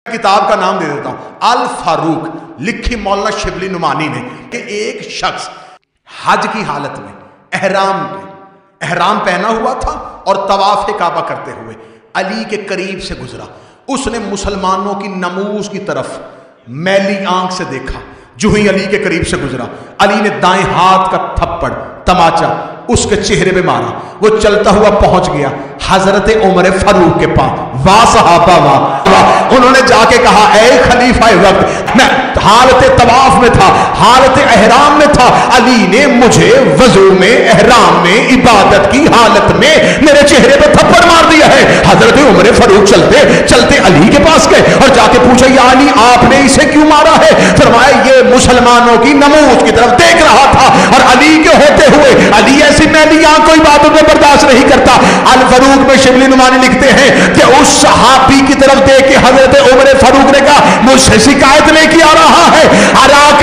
کتاب کا نام دے دیتا ہوں، الفاروق، لکھی مولانا شبلی نعمانی نے کہ ایک شخص حج کی حالت میں احرام پہنا ہوا تھا اور طواف کعبہ کرتے ہوئے علی کے قریب سے گزرا. اس نے مسلمانوں کی نموز کی طرف میلی آنکھ سے دیکھا. جو ہی علی کے قریب سے گزرا، علی نے دائیں ہاتھ کا تھپڑ تماچا اس کے چہرے پہ مارا. وہ چلتا ہوا پہنچ گیا حضرت عمر فاروق کے پاس. واہ صحابہ واہ! انہوں نے جا کے کہا اے خلیفہ وقت، میں حالت طواف میں تھا، حالت احرام میں تھا، علی نے مجھے وضو میں احرام میں عبادت کی حالت میں میرے چہرے پہ تھپڑ مار دیا ہے. حضرت عمر فاروق چلتے چلتے علی کے پاس گئے اور جا کے پوچھا یا علی آپ نے اسے کیوں مارا ہے؟ فرمایا یہ مسلمانوں کی نموز کی طرف دیکھ رہا تھا اور علی کے ہوتے ہوئے علی ایسی میلی آنکھ کو عبادت میں برداشت نہیں کرتا. الفاروق میں شبلی نعمانی لکھتے ہیں کہ اس صحابی کی طرف دیکھ کے حضرت عمر فاروق نے کہا مجھ سے شکایت لے کے آ رہا ہے، اراک